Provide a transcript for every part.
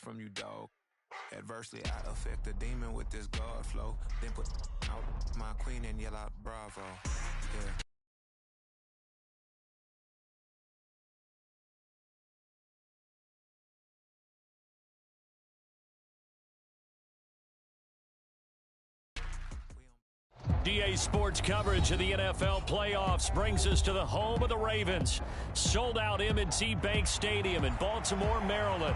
from you, dog. Adversely, I affect the demon with this guard flow. Then put out my queen and yell out bravo. Yeah. DA Sports coverage of the NFL playoffs brings us to the home of the Ravens. Sold out M&T Bank Stadium in Baltimore, Maryland.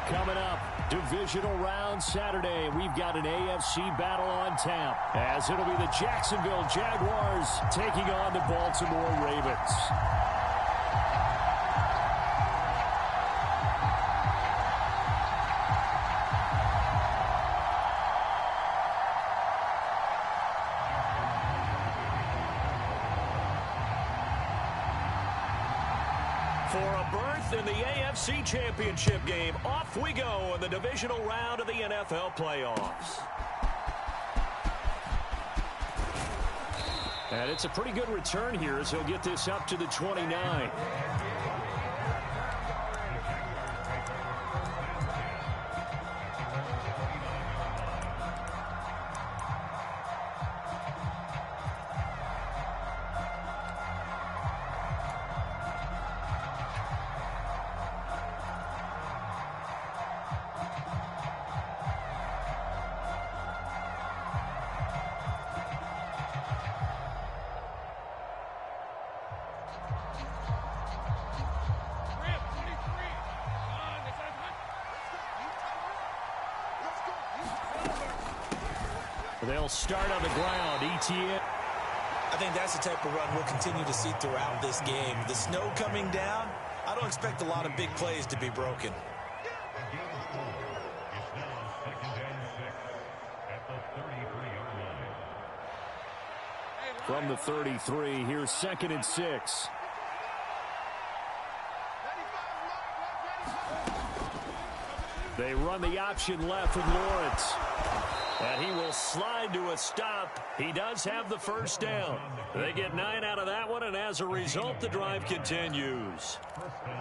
Coming up, divisional round Saturday. We've got an AFC battle on tap, as it'll be the Jacksonville Jaguars taking on the Baltimore Ravens. For a berth in the AFC Championship game, off we go in the divisional round of the NFL playoffs. And it's a pretty good return here as he'll get this up to the 29. They'll start on the ground. ETN. I think that's the type of run we'll continue to see throughout this game. The snow coming down, I don't expect a lot of big plays to be broken. From the 33, here's 2nd and 6. They run the option left with Lawrence. And he will slide to a stop. He does have the first down. They get 9 out of that one, and as a result, the drive continues.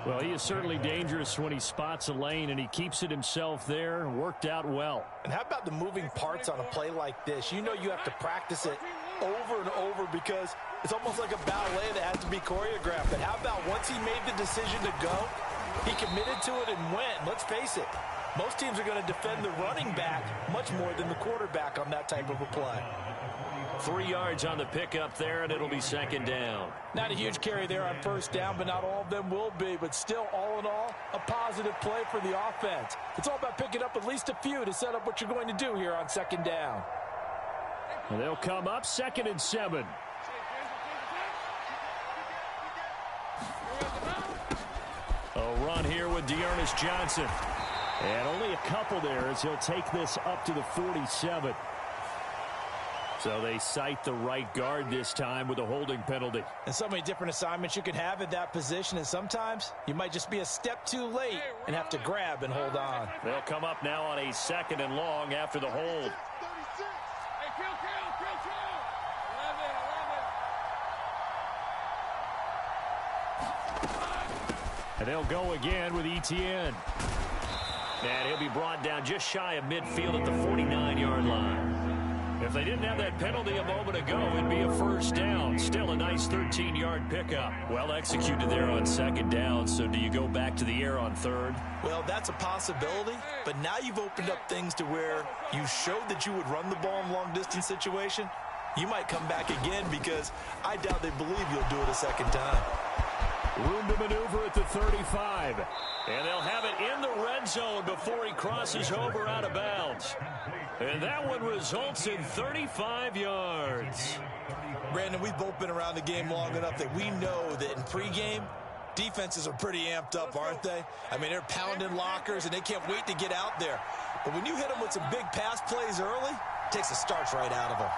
Well, he is certainly dangerous when he spots a lane, and he keeps it himself there. Worked out well. And how about the moving parts on a play like this? You know you have to practice it over and over because it's almost like a ballet that has to be choreographed. But how about once he made the decision to go, he committed to it and went. Let's face it. Most teams are going to defend the running back much more than the quarterback on that type of a play. 3 yards on the pickup there, and it'll be 2nd down. Not a huge carry there on first down, but not all of them will be. But still, all in all, a positive play for the offense. It's all about picking up at least a few to set up what you're going to do here on 2nd down. And they'll come up 2nd and 7. A run here with Dearness Johnson. And only a couple there as he'll take this up to the 47. So they cite the right guard this time with a holding penalty. And so many different assignments you can have at that position, and sometimes you might just be a step too late and have to grab and hold on. They'll come up now on a 2nd and long after the hold. And they'll go again with ETN. And he'll be brought down just shy of midfield at the 49-yard line. If they didn't have that penalty a moment ago, it'd be a first down. Still a nice 13-yard pickup. Well executed there on 2nd down. So do you go back to the air on 3rd? Well, that's a possibility. But now you've opened up things to where you showed that you would run the ball in long-distance situation. You might come back again because I doubt they believe you'll do it a 2nd time. Room to maneuver at the 35. And they'll have it in the red zone before he crosses over out of bounds. And that one results in 35 yards. Brandon, we've both been around the game long enough that we know that in pregame, defenses are pretty amped up, aren't they? I mean, they're pounding lockers, and they can't wait to get out there. But when you hit them with some big pass plays early, it takes the starch right out of them.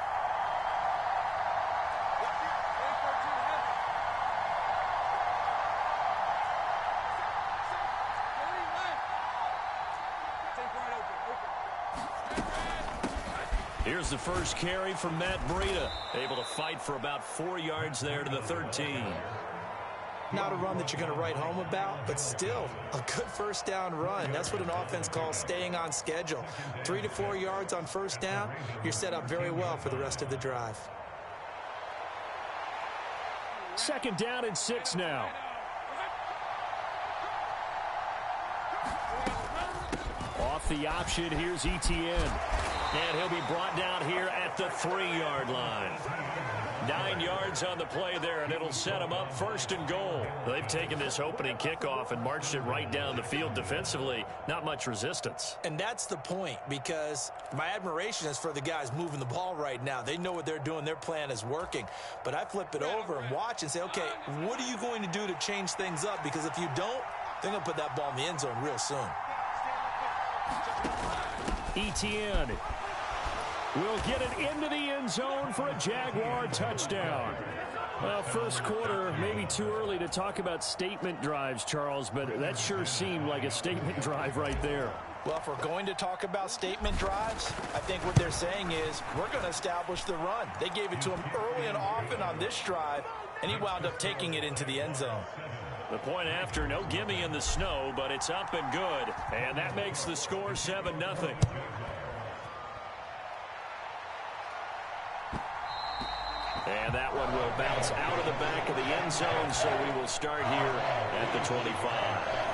Here's the first carry from Matt Breida. Able to fight for about 4 yards there to the 13. Not a run that you're going to write home about, but still a good first down run. That's what an offense calls staying on schedule. 3 to 4 yards on first down, you're set up very well for the rest of the drive. Second down and 6 now. Off the option, here's Etienne. And he'll be brought down here at the 3-yard line. 9 yards on the play there, and it'll set them up first and goal. They've taken this opening kickoff and marched it right down the field defensively. Not much resistance. And that's the point, because my admiration is for the guys moving the ball right now. They know what they're doing. Their plan is working. But I flip it over and watch and say, okay, what are you going to do to change things up? Because if you don't, they're going to put that ball in the end zone real soon. Etienne will get it into the end zone for a Jaguar touchdown. Well, first quarter, maybe too early to talk about statement drives, Charles, but that sure seemed like a statement drive right there. Well, if we're going to talk about statement drives, I think what they're saying is we're going to establish the run. They gave it to him early and often on this drive, and he wound up taking it into the end zone. The point after, no gimme in the snow, but it's up and good. And that makes the score 7-0. And that one will bounce out of the back of the end zone, so we will start here at the 25.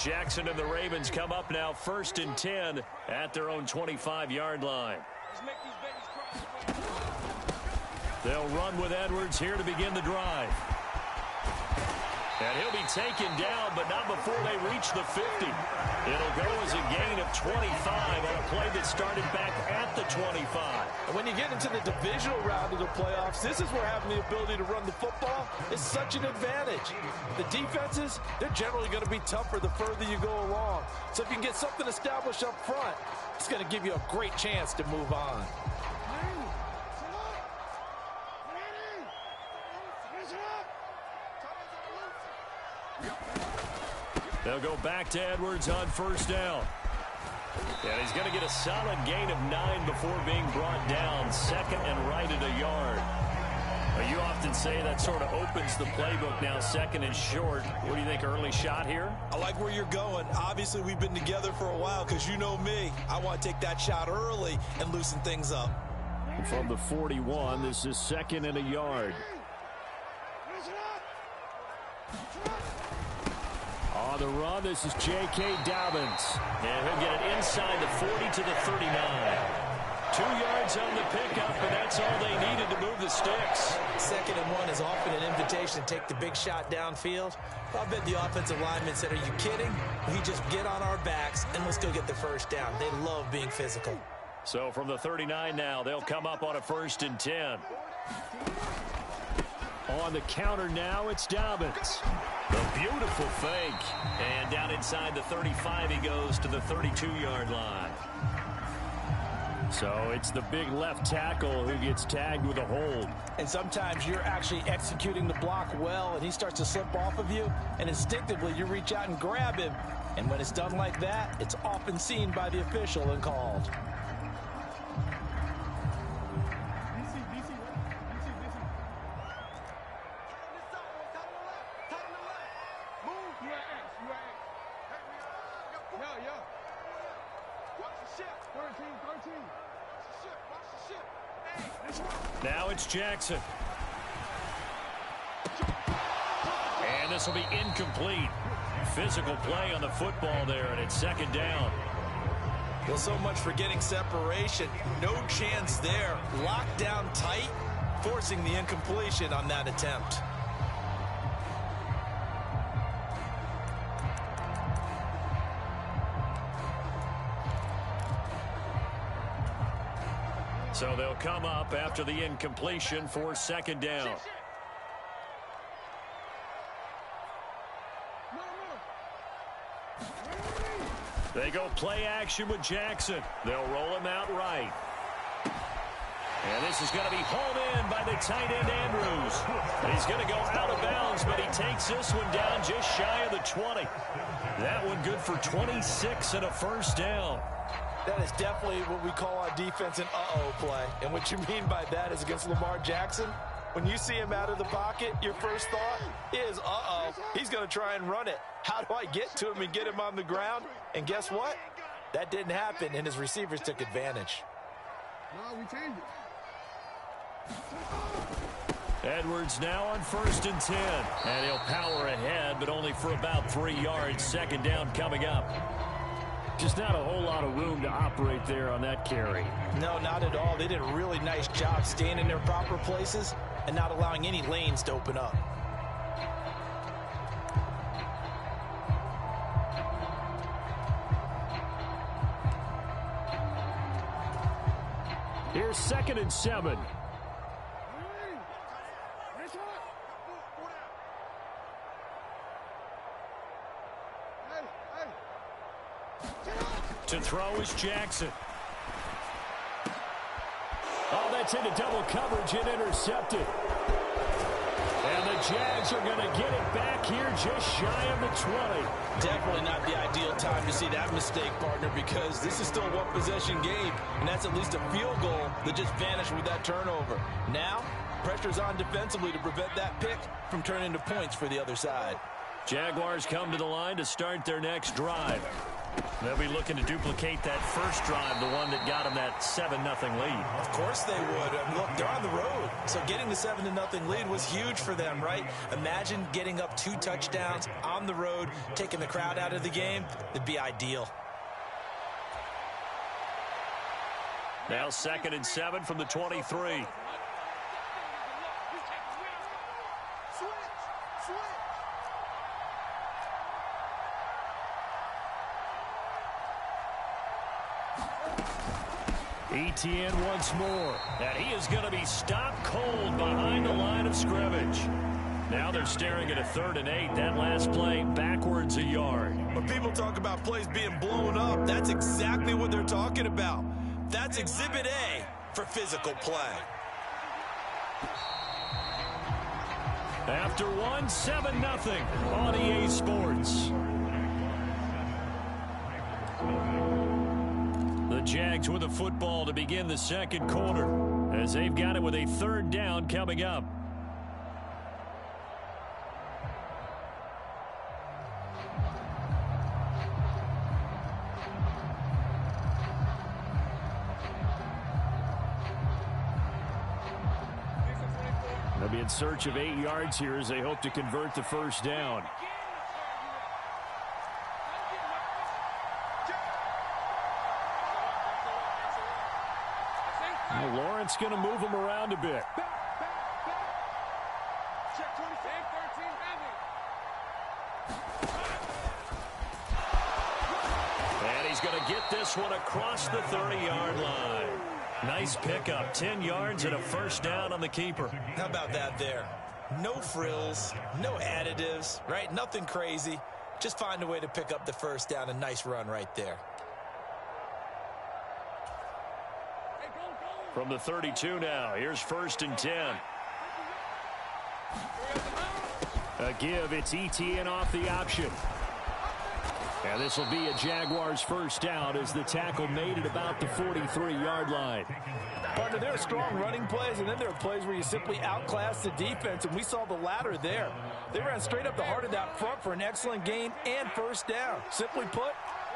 Jackson and the Ravens come up now 1st and 10 at their own 25-yard line. They'll run with Edwards here to begin the drive. And he'll be taken down, but not before they reach the 50. It'll go as a gain of 25 on a play that started back at the 25. And when you get into the divisional round of the playoffs, this is where having the ability to run the football is such an advantage. The defenses, they're generally going to be tougher the further you go along. So if you can get something established up front, it's going to give you a great chance to move on. They'll go back to Edwards on first down. And he's going to get a solid gain of 9 before being brought down. 2nd and right at a yard. Well, you often say that sort of opens the playbook now, 2nd and short. What do you think, early shot here? I like where you're going. Obviously, we've been together for a while because you know me. I want to take that shot early and loosen things up. From the 41, this is 2nd and a yard. On the run, this is J.K. Dobbins. And he'll get it inside the 40 to the 39. 2 yards on the pickup, and that's all they needed to move the sticks. 2nd and 1 is often an invitation to take the big shot downfield. I bet the offensive lineman said, are you kidding? We just get on our backs, and let's go get the first down. They love being physical. So from the 39 now, they'll come up on a 1st and 10. On the counter now, it's Dobbins. The beautiful fake. And down inside the 35, he goes to the 32-yard line. So it's the big left tackle who gets tagged with a hold. And sometimes you're actually executing the block well, and he starts to slip off of you, and instinctively you reach out and grab him. And when it's done like that, it's often seen by the official and called. Now it's Jackson. And this will be incomplete. Physical play on the football there, and it's 2nd down. Well, so much for getting separation. No chance there. Locked down tight, forcing the incompletion on that attempt. So they'll come up after the incompletion for 2nd down. They go play action with Jackson. They'll roll him out right. And this is going to be hauled in by the tight end, Andrews. He's going to go out of bounds, but he takes this one down just shy of the 20. That one good for 26 and a first down. That is definitely what we call on defense an uh-oh play. And what you mean by that is against Lamar Jackson, when you see him out of the pocket, your first thought is, uh-oh, he's going to try and run it. How do I get to him and get him on the ground? And guess what? That didn't happen, and his receivers took advantage. No, we changed it. Edwards now on 1st and 10. And he'll power ahead, but only for about 3 yards. Second down coming up. Just not a whole lot of room to operate there on that carry. No, not at all. They did a really nice job staying in their proper places and not allowing any lanes to open up. Here's 2nd and 7. To throw is Jackson. Oh, that's into double coverage and intercepted. And the Jags are going to get it back here just shy of the 20. Definitely not the ideal time to see that mistake, partner, because this is still a one-possession game, and that's at least a field goal that just vanished with that turnover. Now, pressure's on defensively to prevent that pick from turning into points for the other side. Jaguars come to the line to start their next drive. They'll be looking to duplicate that first drive, the one that got them that 7-0 lead. Of course they would. I mean, look, they're on the road. So getting the 7-0 lead was huge for them, right? Imagine getting up 2 touchdowns on the road, taking the crowd out of the game. It'd be ideal. Now 2nd and 7 from the 23. Etienne once more, and he is going to be stopped cold behind the line of scrimmage. Now they're staring at a 3rd and 8. That last play backwards a yard. When people talk about plays being blown up, that's exactly what they're talking about. That's Exhibit A for physical play. After 7-0 on EA Sports. The Jags with the football to begin the second quarter, as they've got it with a 3rd down coming up. They'll be in search of 8 yards here as they hope to convert the first down. Lawrence going to move him around a bit. And he's going to get this one across the 30-yard line. Nice pickup, 10 yards and a first down on the keeper. How about that there? No frills, no additives, right? Nothing crazy. Just find a way to pick up the first down. A nice run right there. From the 32 now, here's 1st and 10. A give, it's Etienne off the option. And this will be a Jaguars first down as the tackle made it about the 43-yard line. Partner, there are strong running plays, and then there are plays where you simply outclass the defense, and we saw the latter there. They ran straight up the heart of that front for an excellent gain and first down. Simply put,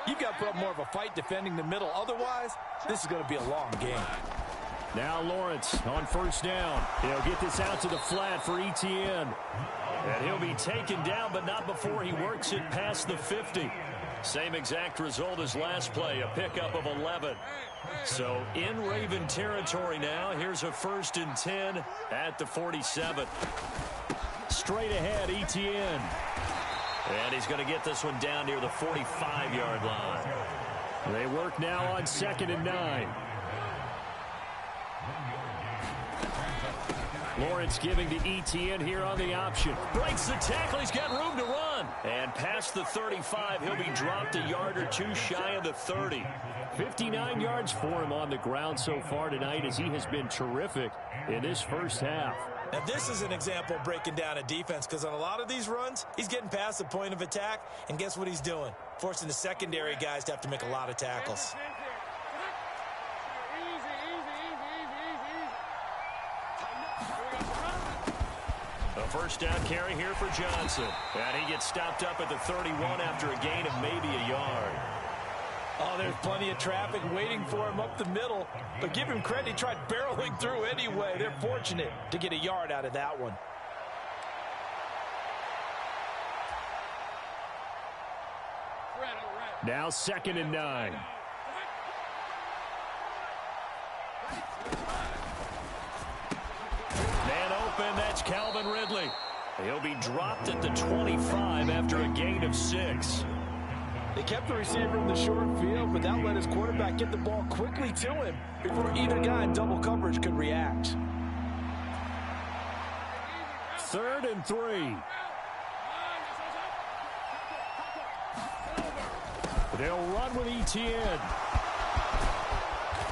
you've got to put up more of a fight defending the middle. Otherwise, this is going to be a long game. Now Lawrence on first down. He'll get this out to the flat for Etienne. And he'll be taken down, but not before he works it past the 50. Same exact result as last play, a pickup of 11. So in Raven territory now, here's a 1st and 10 at the 47. Straight ahead, Etienne. And he's going to get this one down near the 45-yard line. They work now on 2nd and 9. Lawrence giving to Etienne here on the option. Breaks the tackle. He's got room to run. run. And past the 35, he'll be dropped a yard or two shy of the 30. 59 yards for him on the ground so far tonight, as he has been terrific in this first half. Now, this is an example of breaking down a defense, because on a lot of these runs, he's getting past the point of attack, and guess what he's doing? Forcing the secondary guys to have to make a lot of tackles. A first down carry here for Johnson. And he gets stopped up at the 31 after a gain of maybe a yard. Oh, there's plenty of traffic waiting for him up the middle. But give him credit, he tried barreling through anyway. They're fortunate to get a yard out of that one. Now 2nd and 9. Man open, that's Calvin Ridley. He'll be dropped at the 25 after a gain of 6. They kept the receiver in the short field, but that let his quarterback get the ball quickly to him before either guy in double coverage could react. 3rd and 3. They'll run with Etienne.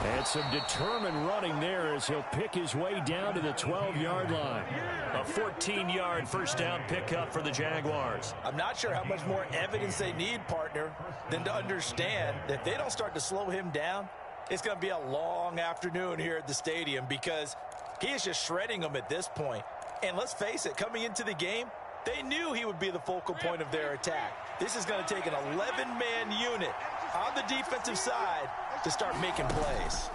And some determined running there as he'll pick his way down to the 12-yard line. A 14-yard first down pickup for the Jaguars. I'm not sure how much more evidence they need, partner, than to understand that if they don't start to slow him down, it's going to be a long afternoon here at the stadium, because he is just shredding them at this point. And let's face it, coming into the game, they knew he would be the focal point of their attack. This is going to take an 11-man unit on the defensive side to start making plays.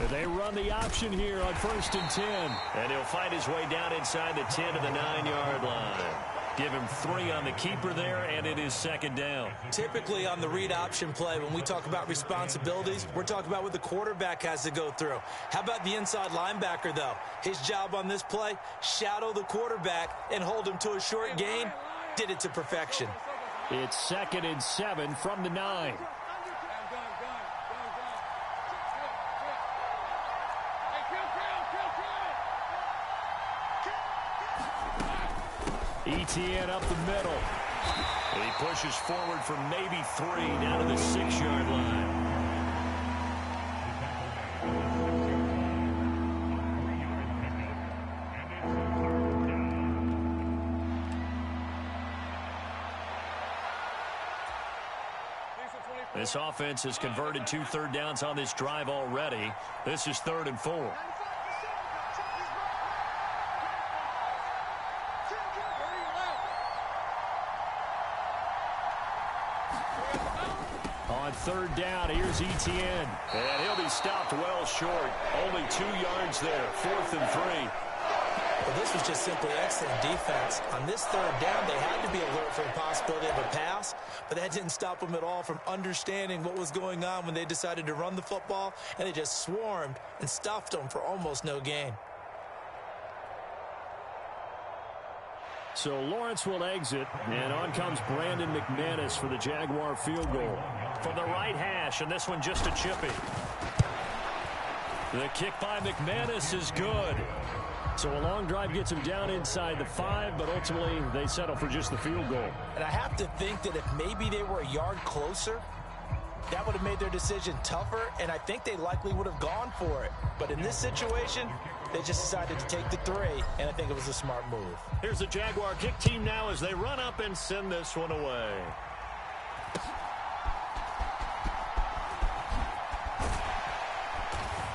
They run the option here on 1st and 10. And he'll find his way down inside the 10 to the 9-yard line. Give him 3 on the keeper there, and it is 2nd down. Typically on the read option play, when we talk about responsibilities, we're talking about what the quarterback has to go through. How about the inside linebacker, though? His job on this play, shadow the quarterback and hold him to a short gain. Did it to perfection. It's 2nd and 7 from the 9. Etienne up the middle. He pushes forward for maybe 3 down to the 6-yard line. This offense has converted 2 third downs on this drive already. This is 3rd and 4. On 3rd down, here's Etienne. And he'll be stopped well short. Only 2 yards there. 4th and 3. Well, this was just simply excellent defense. On this 3rd down, they had to be alert for the possibility of a pass, but that didn't stop them at all from understanding what was going on when they decided to run the football, and they just swarmed and stuffed them for almost no gain. So Lawrence will exit, and on comes Brandon McManus for the Jaguar field goal. From the right hash, and this one just a chippy. The kick by McManus is good. So a long drive gets him down inside the 5, but ultimately they settle for just the field goal. And I have to think that if maybe they were a yard closer, that would have made their decision tougher, and I think they likely would have gone for it. But in this situation, they just decided to take the 3, and I think it was a smart move. Here's the Jaguar kick team now as they run up and send this one away.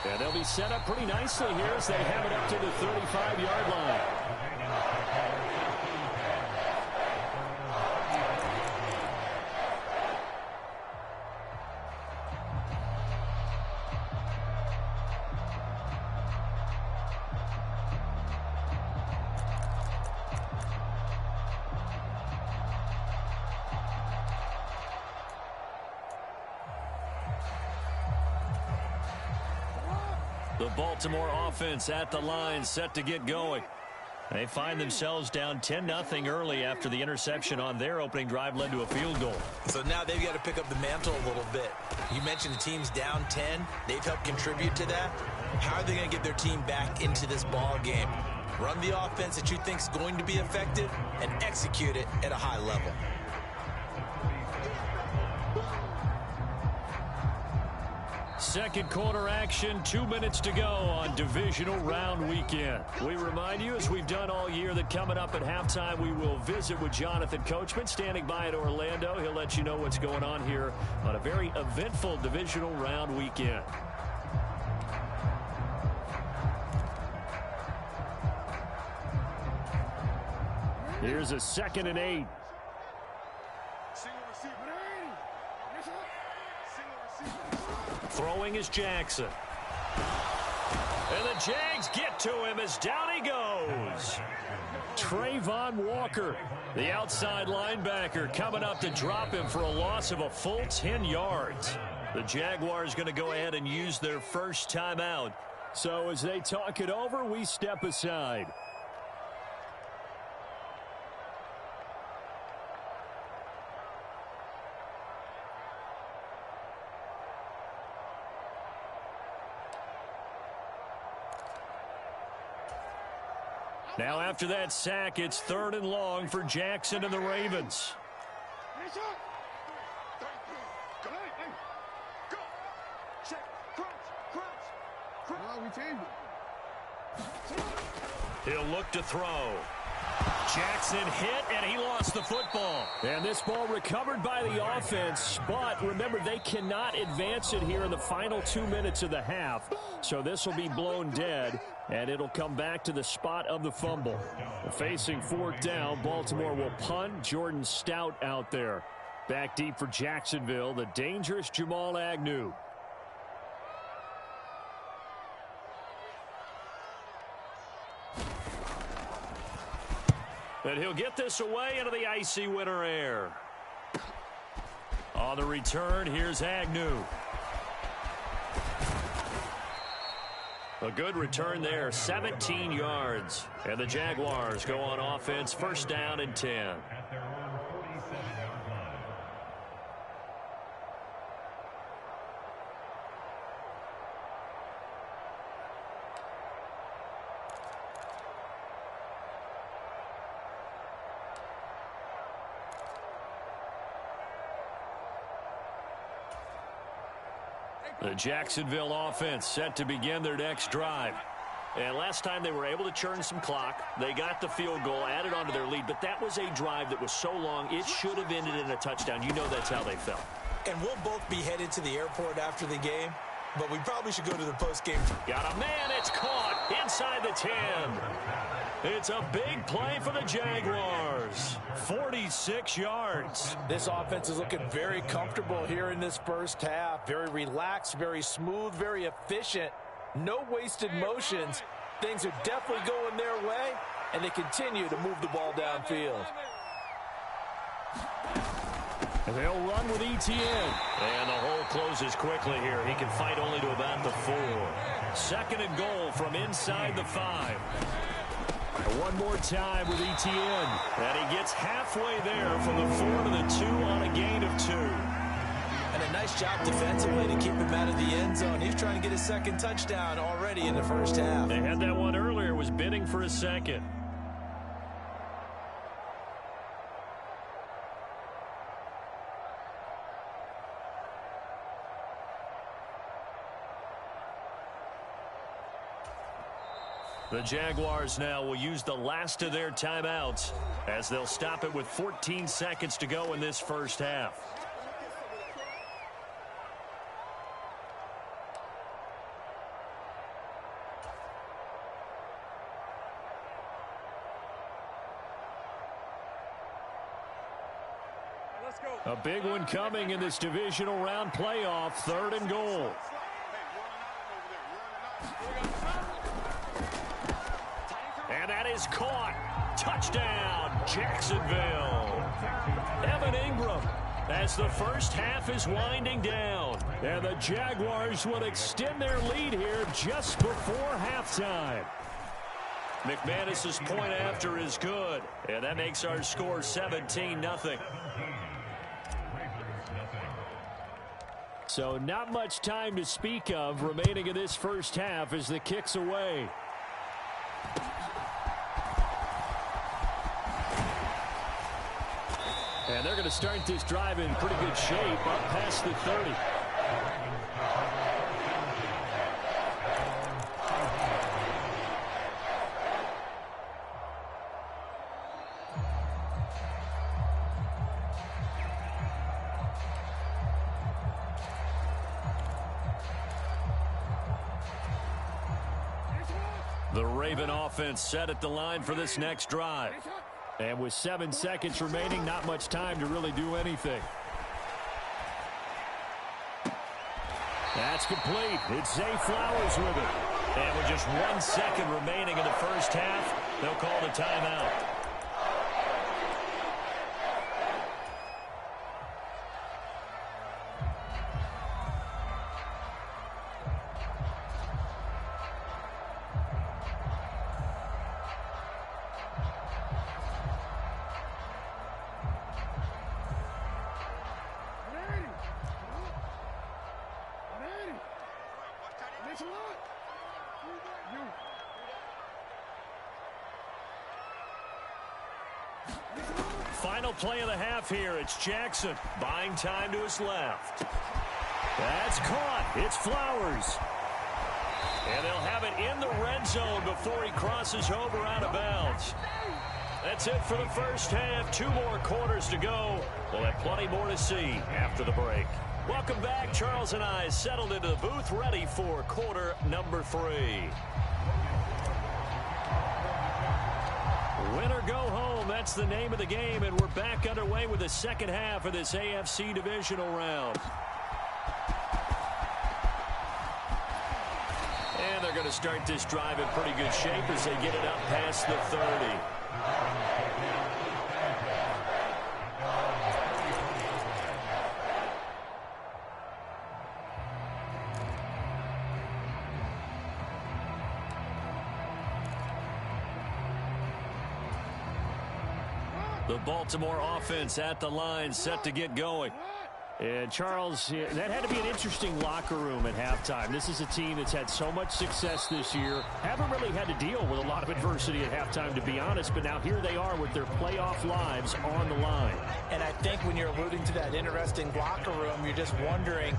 And they'll be set up pretty nicely here as they have it up to the 35-yard line. The Baltimore offense at the line, set to get going. They find themselves down 10-0 early after the interception on their opening drive led to a field goal. So now they've got to pick up the mantle a little bit. You mentioned the team's down 10. They've helped contribute to that. How are they going to get their team back into this ball game? Run the offense that you think is going to be effective and execute it at a high level. Second quarter action, 2 minutes to go on divisional round weekend. We remind you, as we've done all year, that coming up at halftime, we will visit with Jonathan Coachman, standing by in Orlando. He'll let you know what's going on here on a very eventful divisional round weekend. Here's a 2nd and 8. Throwing is Jackson. And the Jags get to him as down he goes. Trayvon Walker, the outside linebacker, coming up to drop him for a loss of a full 10 yards. The Jaguars going to go ahead and use their first timeout. So as they talk it over, we step aside. Now after that sack, it's 3rd and long for Jackson and the Ravens. He'll look to throw. Jackson hit, and he lost the football. And this ball recovered by the offense, but remember, they cannot advance it here in the final 2 minutes of the half. So this will be blown dead, and it'll come back to the spot of the fumble. Facing 4th down, Baltimore will punt. Jordan Stout out there. Back deep for Jacksonville, the dangerous Jamal Agnew. And he'll get this away into the icy winter air. On the return, here's Agnew. A good return there, 17 yards. And the Jaguars go on offense, 1st down and 10. The Jacksonville offense set to begin their next drive. And last time they were able to churn some clock. They got the field goal, added on to their lead, but that was a drive that was so long, it should have ended in a touchdown. You know that's how they felt. And we'll both be headed to the airport after the game, but we probably should go to the postgame. Got a man, it's caught inside the 10. It's a big play for the Jaguars. 46 yards. This offense is looking very comfortable here in this first half. Very relaxed, very smooth, very efficient. No wasted motions. Things are definitely going their way, and they continue to move the ball downfield. They'll run with Etienne. And the hole closes quickly here. He can fight only to about the 4. 2nd and goal from inside the 5. One more time with Etienne. And he gets halfway there from the 4 to the 2 on a gain of 2. And a nice job defensively to keep him out of the end zone. He's trying to get his 2nd touchdown already in the first half. They had that one earlier, was bidding for a 2nd. The Jaguars now will use the last of their timeouts as they'll stop it with 14 seconds to go in this first half. A big one coming in this divisional round playoff, 3rd and goal. And that is caught. Touchdown, Jacksonville. Evan Ingram, as the first half is winding down. And the Jaguars will extend their lead here just before halftime. McManus's point after is good. And that makes our score 17-0. So not much time to speak of remaining in this first half as the kick's away. And they're going to start this drive in pretty good shape up past the 30. The Raven offense set at the line for this next drive. And with 7 seconds remaining, not much time to really do anything. That's complete. It's Zay Flowers with it. And with just 1 second remaining in the first half, they'll call the timeout. Final play of the half here. It's Jackson buying time to his left. That's caught. It's Flowers. And they'll have it in the red zone before he crosses over out of bounds. That's it for the first half. 2 more quarters to go. We'll have plenty more to see after the break. Welcome back. Charles and I settled into the booth, ready for quarter number 3. Win or go home, that's the name of the game, and we're back underway with the second half of this AFC divisional round. And they're going to start this drive in pretty good shape as they get it up past the 30. The Baltimore offense at the line, set to get going. And, Charles, that had to be an interesting locker room at halftime. This is a team that's had so much success this year. Haven't really had to deal with a lot of adversity at halftime, to be honest. But now here they are with their playoff lives on the line. And I think when you're alluding to that interesting locker room, you're just wondering,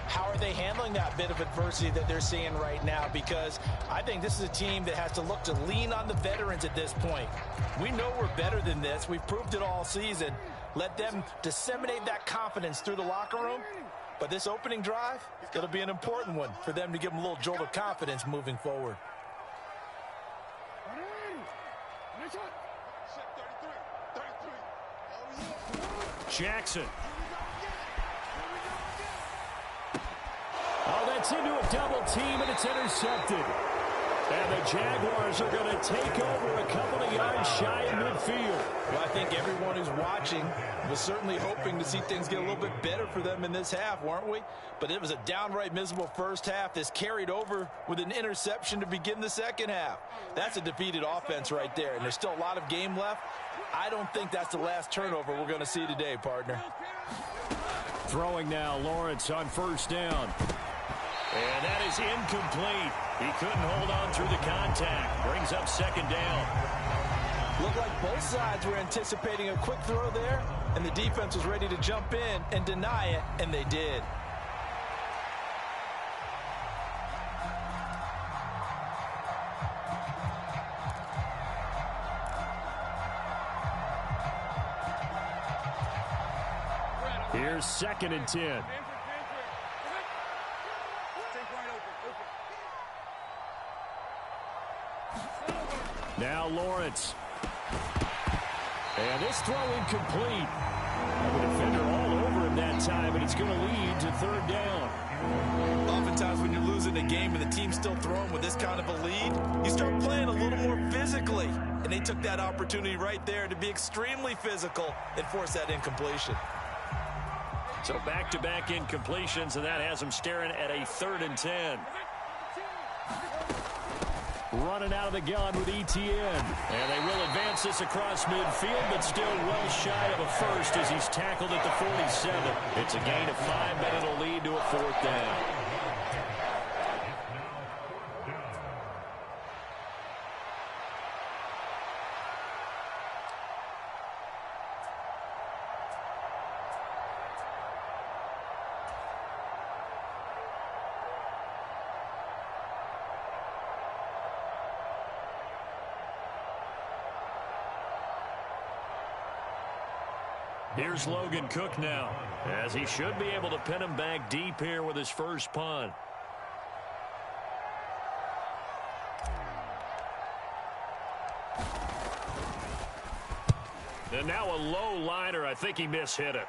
how are they handling that bit of adversity that they're seeing right now? Because I think this is a team that has to look to lean on the veterans at this point. We know we're better than this. We've proved it all season. Let them disseminate that confidence through the locker room. But this opening drive, it'll be an important one for them to give them a little jolt of confidence moving forward. Jackson. Oh, that's into a double team, and it's intercepted. And the Jaguars are going to take over a couple of yards shy of midfield. Well, I think everyone who's watching was certainly hoping to see things get a little bit better for them in this half, weren't we? But it was a downright miserable first half. This carried over with an interception to begin the second half. That's a defeated offense right there, and there's still a lot of game left. I don't think that's the last turnover we're going to see today, partner. Throwing now, Lawrence on first down. And that is incomplete. He couldn't hold on through the contact. Brings up second down. Looked like both sides were anticipating a quick throw there, and the defense was ready to jump in and deny it, and they did. Here's 2nd and 10. Now Lawrence. And this throw incomplete. The defender all over him that time, and it's going to lead to 3rd down. Oftentimes when you're losing a game and the team's still throwing with this kind of a lead, you start playing a little more physically. And they took that opportunity right there to be extremely physical and force that incompletion. So back-to-back incompletions, and that has them staring at a 3rd and 10. Running out of the gun with ETN. And they will advance this across midfield, but still well shy of a first as he's tackled at the 47. It's a gain of 5, but it'll lead to a 4th down. Here's Logan Cook now, as he should be able to pin him back deep here with his first punt. And now a low liner. I think he mishit it.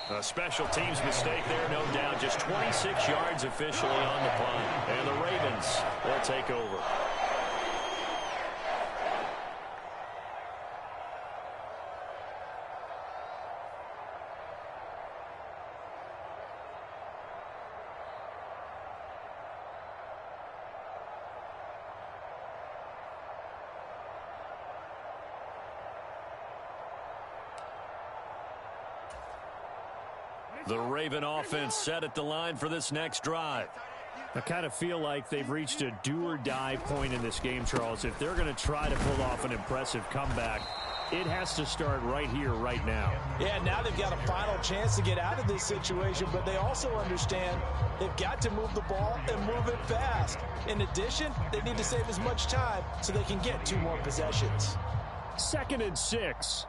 A special teams mistake there, no doubt. Just 26 yards officially on the punt. And the Ravens will take over. The Raven offense set at the line for this next drive. I kind of feel like they've reached a do-or-die point in this game, Charles. If they're going to try to pull off an impressive comeback, it has to start right here, right now. Yeah, now they've got a final chance to get out of this situation, but they also understand they've got to move the ball and move it fast. In addition, they need to save as much time so they can get 2 more possessions. 2nd and 6.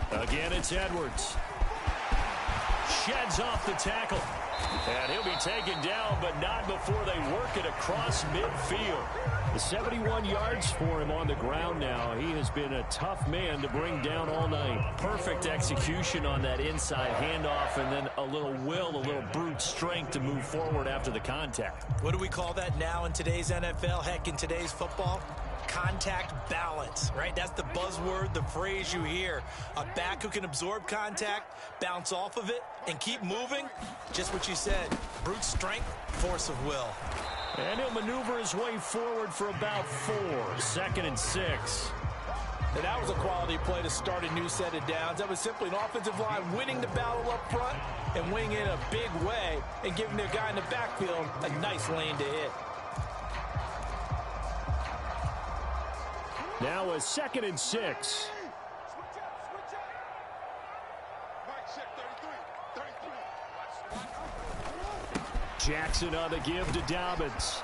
Again, it's Edwards. Sheds off the tackle. And he'll be taken down, but not before they work it across midfield. The 71 yards for him on the ground now. He has been a tough man to bring down all night. Perfect execution on that inside handoff, and then a little will, a little brute strength to move forward after the contact. What do we call that now in today's NFL? Heck, in today's football? Contact balance, right? That's the buzzword, the phrase you hear. A back who can absorb contact, bounce off of it, and keep moving. Just what you said, brute strength, force of will. And he'll maneuver his way forward for about 4. 2nd and 6. And that was a quality play to start a new set of downs. That was simply an offensive line winning the battle up front and winning in a big way and giving their guy in the backfield a nice lane to hit. Now a 2nd and 6. Jackson on the give to Dobbins.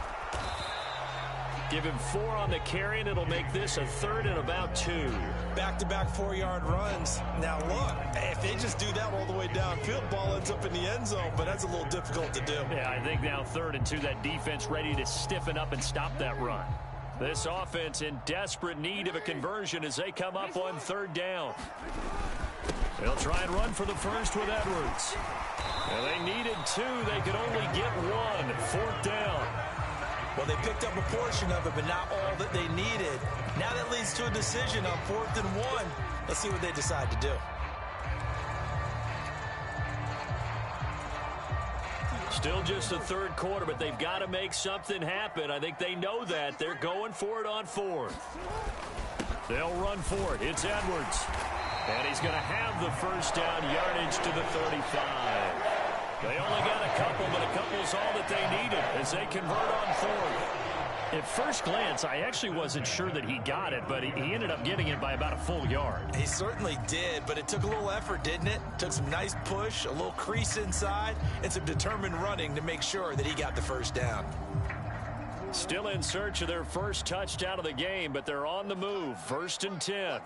Give him 4 on the carry, and it'll make this a 3rd and about 2. Back-to-back 4-yard runs. Now, look, if they just do that all the way downfield, ball ends up in the end zone, but that's a little difficult to do. Yeah, I think now 3rd and 2, that defense ready to stiffen up and stop that run. This offense in desperate need of a conversion as they come up on 3rd down. They'll try and run for the first with Edwards. And they needed 2. They could only get 1. 4th down. Well, they picked up a portion of it, but not all that they needed. Now that leads to a decision on 4th and 1. Let's see what they decide to do. Still just the 3rd quarter, but they've got to make something happen. I think they know that. They're going for it on 4th. They'll run for it. It's Edwards. And he's going to have the first down, yardage to the 35. They only got a couple, but a couple's all that they needed as they convert on 4th. At first glance, I actually wasn't sure that he got it, but he ended up getting it by about a full yard. He certainly did, but it took a little effort, didn't it? Took some nice push, a little crease inside, and some determined running to make sure that he got the first down. Still in search of their first touchdown of the game, but they're on the move. 1st and 10.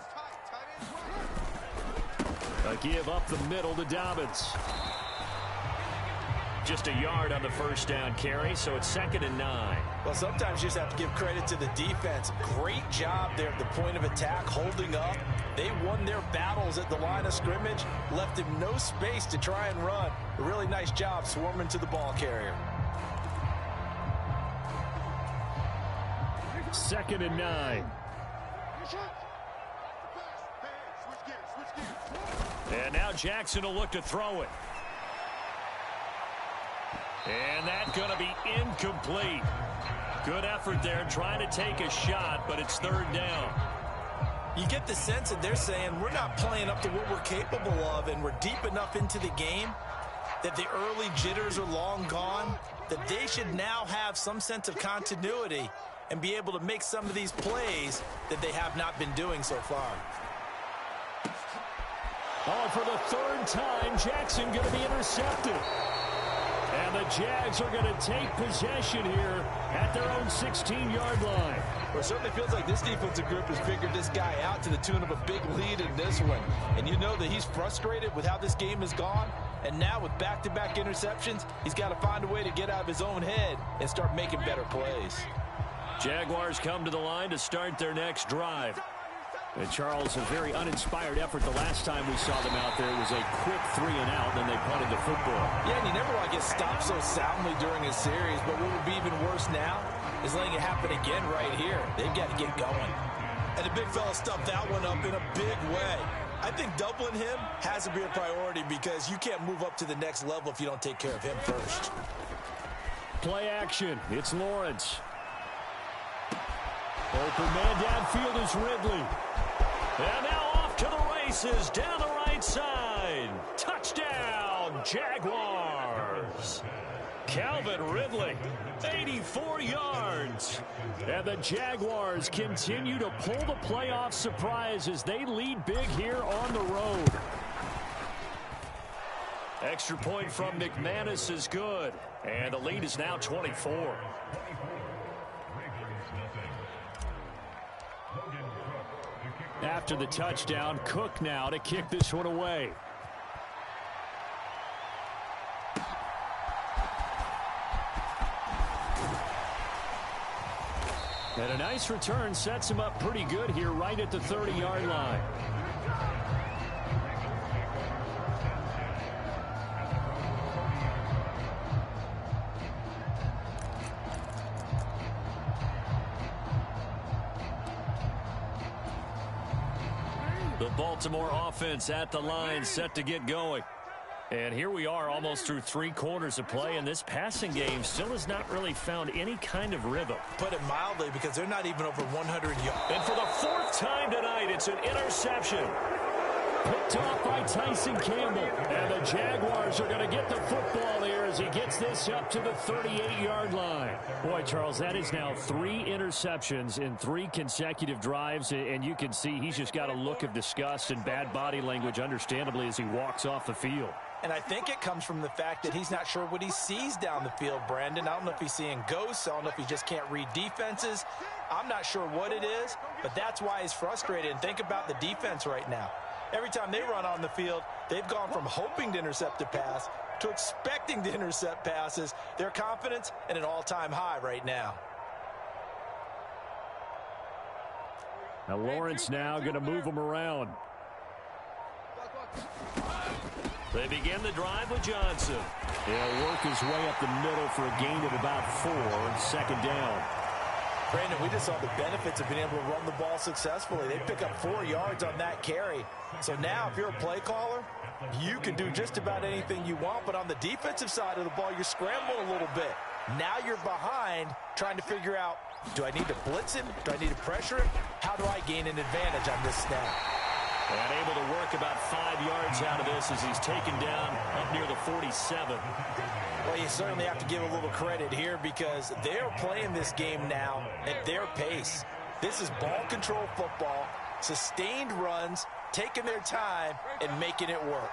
A give up the middle to Dobbins. Just a yard on the first down carry, so it's 2nd and 9. Well, sometimes you just have to give credit to the defense. Great job there at the point of attack, holding up. They won their battles at the line of scrimmage, left him no space to try and run. A really nice job swarming to the ball carrier. 2nd and 9. And now Jackson will look to throw it. And that's going to be incomplete. Good effort there trying to take a shot, but it's 3rd down. You get the sense that they're saying we're not playing up to what we're capable of, and we're deep enough into the game that the early jitters are long gone, that they should now have some sense of continuity and be able to make some of these plays that they have not been doing so far. Oh, for the 3rd time, Jackson going to be intercepted. And the Jags are going to take possession here at their own 16-yard line. Well, it certainly feels like this defensive group has figured this guy out to the tune of a big lead in this one. And you know that he's frustrated with how this game has gone. And now with back-to-back interceptions, he's got to find a way to get out of his own head and start making better plays. Jaguars come to the line to start their next drive. And Charles, a very uninspired effort the last time we saw them out there. It was a quick 3-and-out, then they punted the football. Yeah, and you never want to get stopped so soundly during a series, but what would be even worse now is letting it happen again right here. They've got to get going. And the big fella stuffed that one up in a big way. I think doubling him has to be a priority because you can't move up to the next level if you don't take care of him first. Play action. It's Lawrence. Open man downfield is Ridley. And now off to the races down the right side. Touchdown, Jaguars. Calvin Ridley, 84 yards. And the Jaguars continue to pull the playoff surprise as they lead big here on the road. Extra point from McManus is good. And the lead is now 24. After the touchdown, Cook now to kick this one away. And a nice return sets him up pretty good here right at the 30-yard line. The Baltimore offense at the line, set to get going. And here we are almost through 3 quarters of play, and this passing game still has not really found any kind of rhythm. Put it mildly, because they're not even over 100 yards. And for the 4th time tonight, it's an interception. Picked off by Tyson Campbell. And the Jaguars are going to get the football here as he gets this up to the 38-yard line. Boy, Charles, that is now 3 interceptions in 3 consecutive drives. And you can see he's just got a look of disgust and bad body language, understandably, as he walks off the field. And I think it comes from the fact that he's not sure what he sees down the field, Brandon. I don't know if he's seeing ghosts. I don't know if he just can't read defenses. I'm not sure what it is, but that's why he's frustrated. And think about the defense right now. Every time they run on the field, they've gone from hoping to intercept a pass to expecting to intercept passes. Their confidence at an all-time high right now. Now Lawrence now going to move him around. They begin the drive with Johnson. He'll work his way up the middle for a gain of about 4, 2nd down. Brandon, we just saw the benefits of being able to run the ball successfully. They pick up 4 yards on that carry. So now if you're a play caller, you can do just about anything you want. But on the defensive side of the ball, you're scrambling a little bit. Now you're behind trying to figure out, do I need to blitz him? Do I need to pressure him? How do I gain an advantage on this snap? And able to work about 5 yards out of this as he's taken down up near the 47. Well, you certainly have to give a little credit here because they're playing this game now at their pace. This is ball control football, sustained runs, taking their time, and making it work.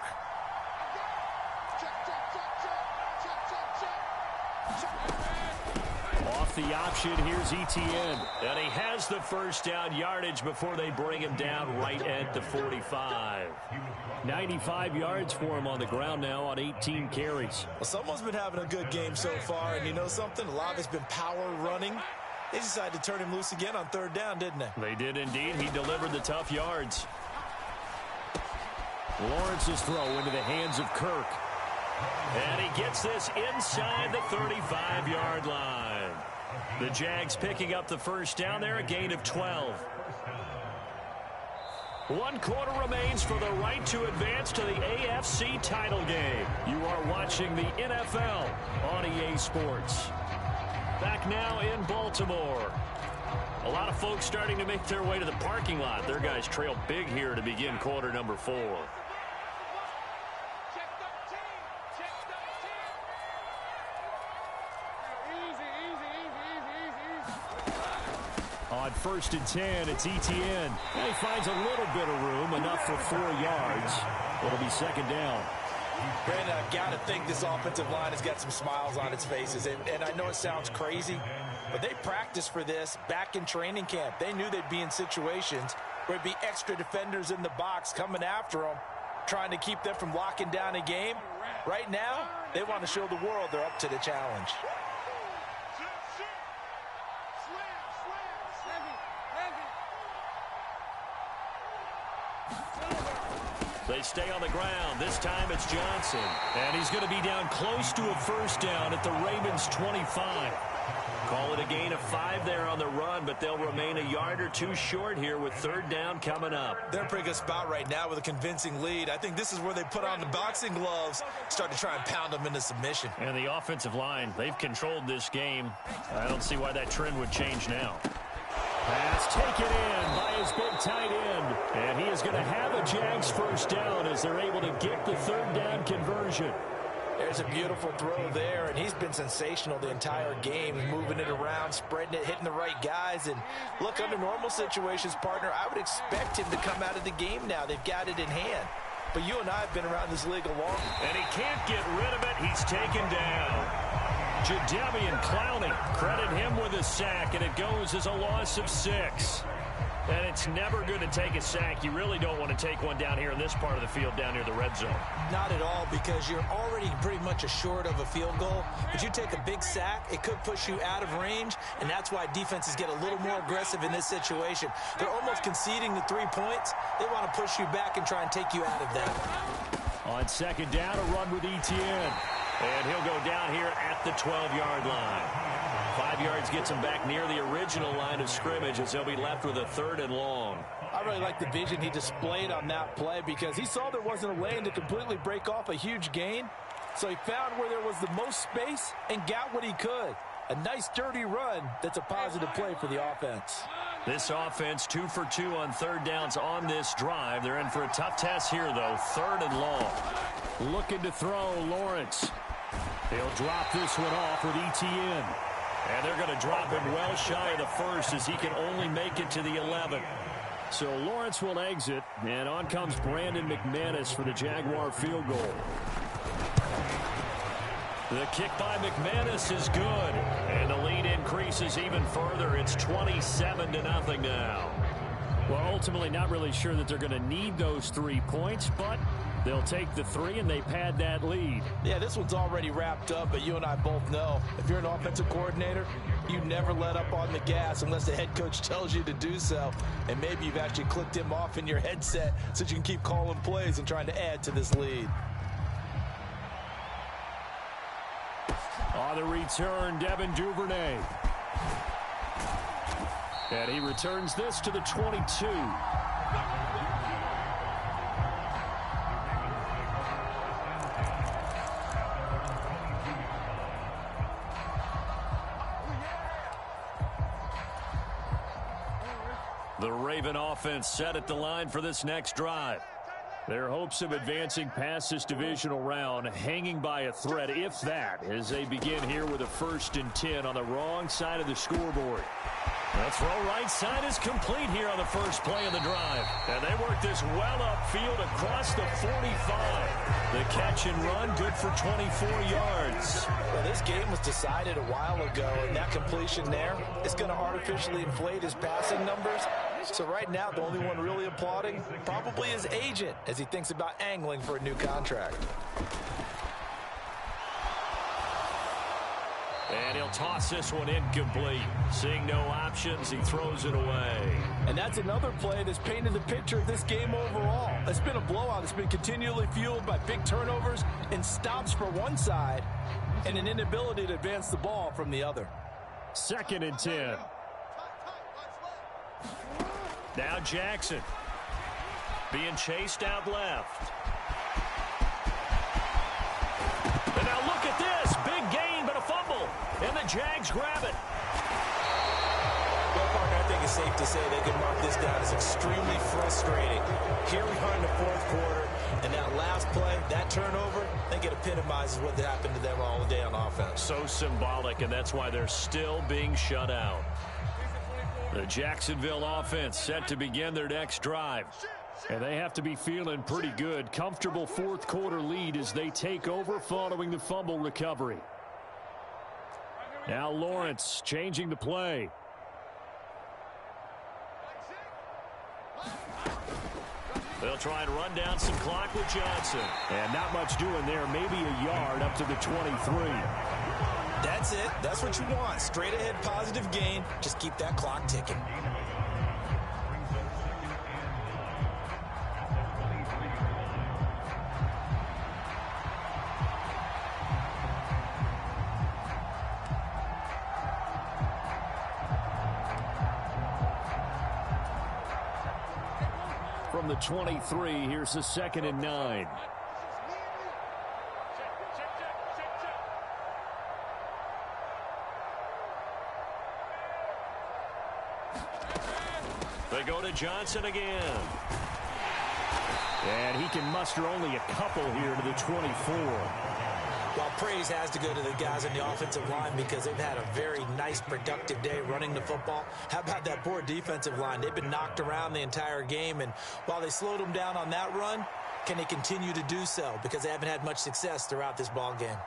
Off the option, here's Etienne. And he has the 1st down yardage before they bring him down right at the 45. 95 yards for him on the ground now on 18 carries. Well, someone's been having a good game so far, and you know something? A lot of it's been power running. They decided to turn him loose again on 3rd down, didn't they? They did indeed. He delivered the tough yards. Lawrence's throw into the hands of Kirk. And he gets this inside the 35-yard line. The Jags picking up the 1st down there, a gain of 12. 1 quarter remains for the right to advance to the AFC title game. You are watching the NFL on EA Sports. Back now in Baltimore. A lot of folks starting to make their way to the parking lot. Their guys trail big here to begin quarter number 4. On 1st and 10, it's Etienne. And he finds a little bit of room, enough for 4 yards. It'll be 2nd down. Brandon, I've got to think this offensive line has got some smiles on its faces. And I know it sounds crazy, but they practiced for this back in training camp. They knew they'd be in situations where there'd be extra defenders in the box coming after them, trying to keep them from locking down a game. Right now, they want to show the world they're up to the challenge. They stay on the ground. This time it's Johnson. And he's going to be down close to a first down at the Ravens' 25. Call it a gain of 5 there on the run, but they'll remain a yard or two short here with third down coming up. They're in a pretty good spot right now with a convincing lead. I think this is where they put on the boxing gloves, start to try and pound them into submission. And the offensive line, they've controlled this game. I don't see why that trend would change now. Pass taken in by his big tight end. And he is going to have a Jags first down as they're able to get the third down conversion. There's a beautiful throw there, and he's been sensational the entire game, moving it around, spreading it, hitting the right guys. And look, under normal situations, partner, I would expect him to come out of the game now. They've got it in hand. But you and I have been around this league a long time. And he can't get rid of it. He's taken down. Jadeveon Clowney, credit him with a sack, and it goes as a loss of 6. And it's never good to take a sack. You really don't want to take one down here in this part of the field down near the red zone. Not at all, because you're already pretty much assured of a field goal. But you take a big sack, it could push you out of range, and that's why defenses get a little more aggressive in this situation. They're almost conceding the 3 points. They want to push you back and try and take you out of that. On second down, a run with Etienne. And he'll go down here at the 12-yard line. 5 yards gets him back near the original line of scrimmage as he'll be left with a third and long. I really like the vision he displayed on that play because he saw there wasn't a lane to completely break off a huge gain. So he found where there was the most space and got what he could. A nice, dirty run that's a positive play for the offense. This offense 2 for 2 on third downs on this drive. They're in for a tough test here, though. Third and long. Looking to throw, Lawrence. They'll drop this one off with Etienne. And they're going to drop him well shy of the first as he can only make it to the 11. So Lawrence will exit, and on comes Brandon McManus for the Jaguar field goal. The kick by McManus is good, and the lead increases even further. It's 27-0 now. Well, ultimately not really sure that they're going to need those 3 points, but they'll take the 3 and they pad that lead. Yeah, this one's already wrapped up, but you and I both know if you're an offensive coordinator, you never let up on the gas unless the head coach tells you to do so. And maybe you've actually clicked him off in your headset so you can keep calling plays and trying to add to this lead. On the return, Devin Duvernay. And he returns this to the 22. The Raven offense set at the line for this next drive. Their hopes of advancing past this divisional round hanging by a thread, if that, as they begin here with a 1st and 10 on the wrong side of the scoreboard. The throw right side is complete here on the first play of the drive. And they work this well upfield across the 45. The catch and run good for 24 yards. Well, this game was decided a while ago, and that completion there is going to artificially inflate his passing numbers. So right now, the only one really applauding probably his agent as he thinks about angling for a new contract. And he'll toss this one incomplete. Seeing no options, he throws it away. And that's another play that's painted the picture of this game overall. It's been a blowout. It's been continually fueled by big turnovers and stops for one side and an inability to advance the ball from the other. 2nd and 10. Now Jackson being chased out left. And now look at this. Big gain, but a fumble. And the Jags grab it. Well, partner, I think it's safe to say they can mark this down as extremely frustrating. Here we are in the 4th quarter, and that last play, that turnover, I think it epitomizes what happened to them all day on offense. So symbolic, and that's why they're still being shut out. The Jacksonville offense set to begin their next drive. And they have to be feeling pretty good. Comfortable fourth quarter lead as they take over following the fumble recovery. Now Lawrence changing the play. They'll try and run down some clock with Johnson. And not much doing there. Maybe a yard up to the 23. That's it. That's what you want. Straight ahead positive gain. Just keep that clock ticking. From the 23, here's a 2nd and 9. They go to Johnson again. And he can muster only a couple here to the 24. Well, praise has to go to the guys on the offensive line because they've had a very nice, productive day running the football. How about that poor defensive line? They've been knocked around the entire game, and while they slowed them down on that run, can they continue to do so? Because they haven't had much success throughout this ball game.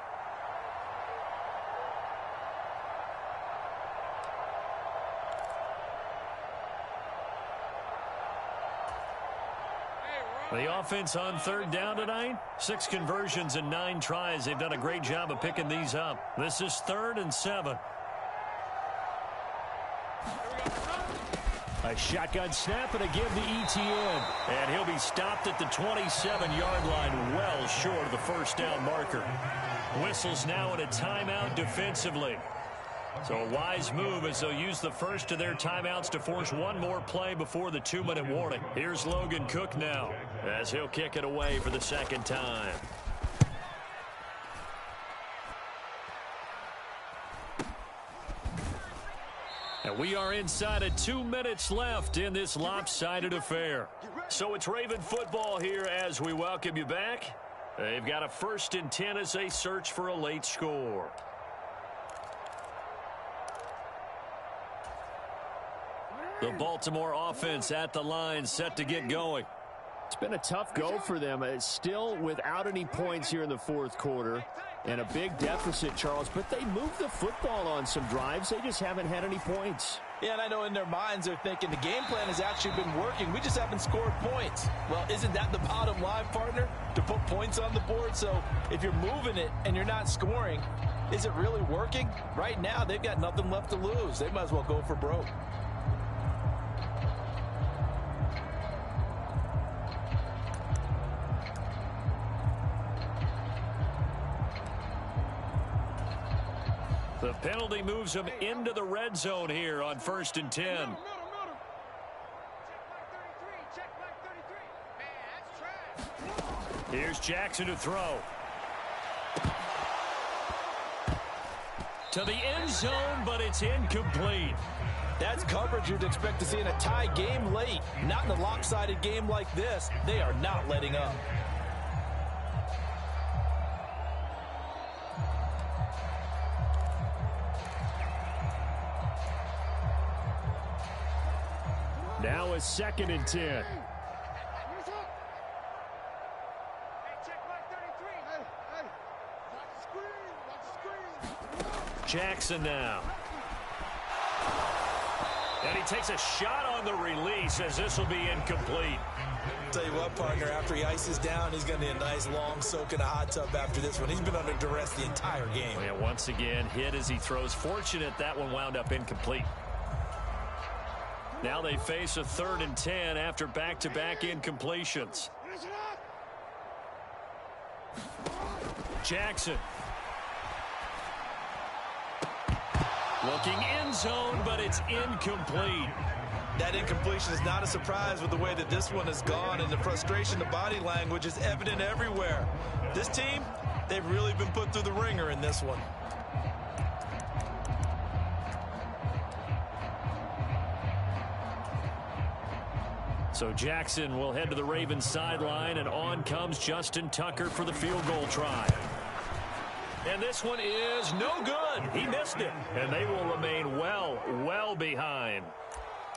The offense on 3rd down tonight. 6 conversions and 9 tries. They've done a great job of picking these up. This is 3rd and 7. A shotgun snap and a give to ETN. And he'll be stopped at the 27-yard line, well short of the first down marker. Whistles now in a timeout defensively. So a wise move as they'll use the first of their timeouts to force one more play before the 2-minute warning. Here's Logan Cook now as he'll kick it away for the 2nd time. And we are inside of 2 minutes left in this lopsided affair. So it's Raven football here as we welcome you back. They've got a 1st and 10 as they search for a late score. The Baltimore offense at the line, set to get going. It's been a tough go for them. It's still without any points here in the 4th quarter. And a big deficit, Charles. But they moved the football on some drives. They just haven't had any points. Yeah, and I know in their minds they're thinking the game plan has actually been working. We just haven't scored points. Well, isn't that the bottom line, partner? To put points on the board? So if you're moving it and you're not scoring, is it really working? Right now, they've got nothing left to lose. They might as well go for broke. The penalty moves them into the red zone here on 1st and 10. Here's Jackson to throw. To the end zone, but it's incomplete. That's coverage you'd expect to see in a tie game late. Not in a lopsided game like this. They are not letting up. Now a 2nd and 10. Jackson now. And he takes a shot on the release as this will be incomplete. Tell you what, partner, after he ices down, he's going to need a nice long soak in a hot tub after this one. He's been under duress the entire game. Oh, yeah, once again, hit as he throws. Fortunate that one wound up incomplete. Now they face a 3rd and 10 after back-to-back incompletions. Jackson. Looking end zone, but it's incomplete. That incompletion is not a surprise with the way that this one has gone, and the frustration, the body language is evident everywhere. This team, they've really been put through the ringer in this one. So Jackson will head to the Ravens sideline, and on comes Justin Tucker for the field goal try. And this one is no good. He missed it, and they will remain well behind.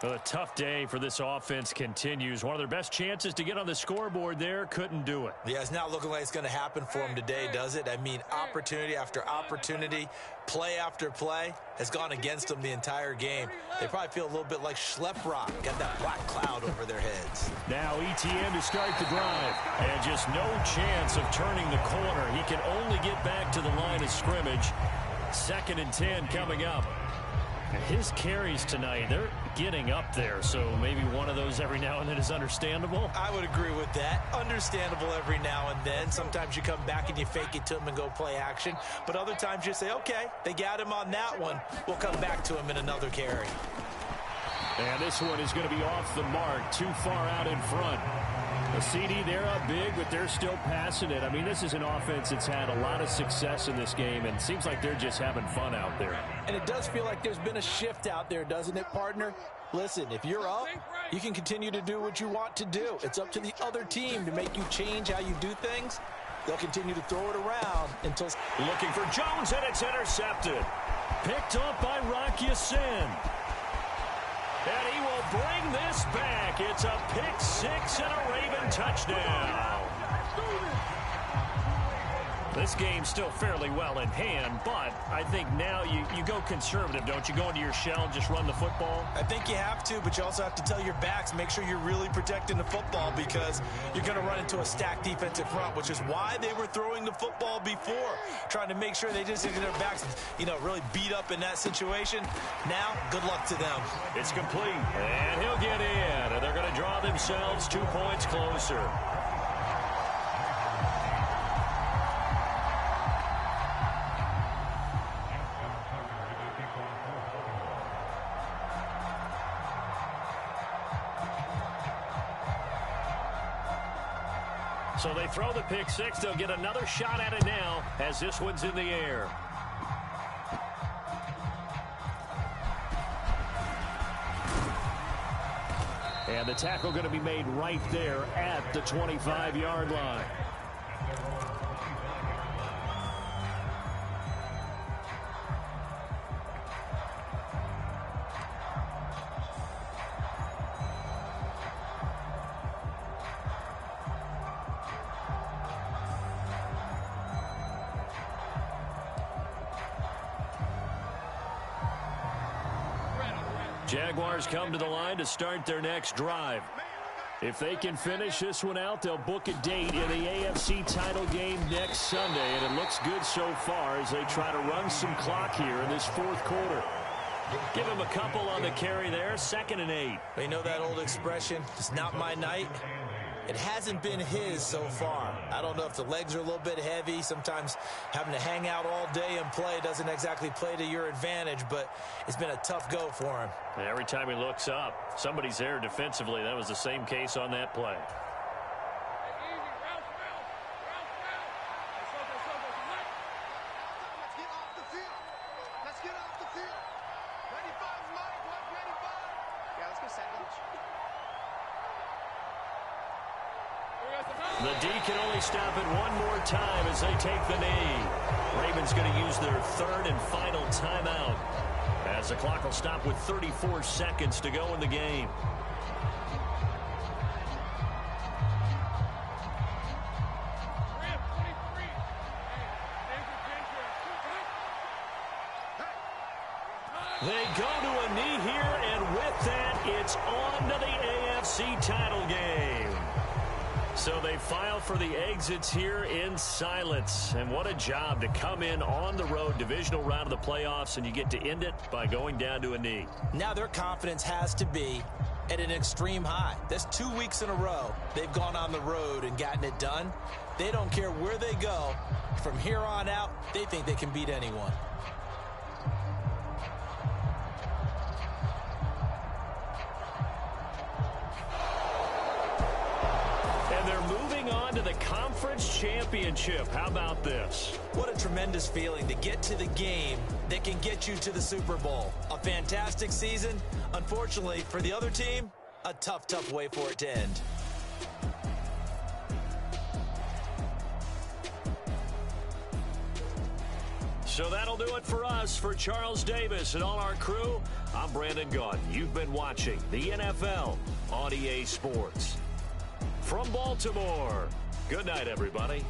Well, a tough day for this offense continues. One of their best chances to get on the scoreboard there, couldn't do it. Yeah, it's not looking like it's going to happen for them today, does it? I mean, opportunity after opportunity, play after play has gone against them the entire game. They probably feel a little bit like Schleprock, got that black cloud over their heads. Now ETN to start the drive, and just no chance of turning the corner. He can only get back to the line of scrimmage. 2nd and 10 coming up. His carries tonight, they're getting up there, so maybe one of those every now and then is understandable. I would agree with that. Understandable every now and then. Sometimes you come back and you fake it to him and go play action, but other times you say, okay, they got him on that one. We'll come back to him in another carry. And this one is going to be off the mark, too far out in front. The CD, they're up big, but they're still passing it. I mean, this is an offense that's had a lot of success in this game, and it seems like they're just having fun out there. And it does feel like there's been a shift out there, doesn't it, partner? Listen, if you're up, you can continue to do what you want to do. It's up to the other team to make you change how you do things. They'll continue to throw it around until... Looking for Jones, and it's intercepted. Picked up by Rock Ya-Sin. And he will bring this back. It's a pick 6 and a Raven touchdown. This game's still fairly well in hand, but I think now you go conservative, don't you? Go into your shell and just run the football? I think you have to, but you also have to tell your backs, make sure you're really protecting the football because you're going to run into a stacked defensive front, which is why they were throwing the football before, trying to make sure they just get their backs, really beat up in that situation. Now, good luck to them. It's complete, and he'll get in, and they're going to draw themselves 2 points closer. So they throw the pick 6. They'll get another shot at it now as this one's in the air. And the tackle going to be made right there at the 25-yard line. Jaguars come to the line to start their next drive. If they can finish this one out, they'll book a date in the AFC title game next Sunday, and it looks good so far as they try to run some clock here in this 4th quarter. Give him a couple on the carry there, 2nd and 8. You know that old expression, it's not my night? It hasn't been his so far. I don't know if the legs are a little bit heavy. Sometimes having to hang out all day and play doesn't exactly play to your advantage, but it's been a tough go for him. And every time he looks up, somebody's there defensively. That was the same case on that play. The D can only stop it one more time as they take the knee. Ravens going to use their 3rd and final timeout as the clock will stop with 34 seconds to go in the game. They go to a knee here, and with that, it's on to the AFC title game. So they file for the exits here in silence. And what a job to come in on the road, divisional round of the playoffs, and you get to end it by going down to a knee. Now their confidence has to be at an extreme high. That's 2 weeks in a row they've gone on the road and gotten it done. They don't care where they go. From here on out, they think they can beat anyone. And they're moving on to the conference championship. How about this? What a tremendous feeling to get to the game that can get you to the Super Bowl. A fantastic season. Unfortunately, for the other team, a tough, tough way for it to end. So that'll do it for us. For Charles Davis and all our crew, I'm Brandon Gaudin. You've been watching the NFL on EA Sports. From Baltimore, good night, everybody.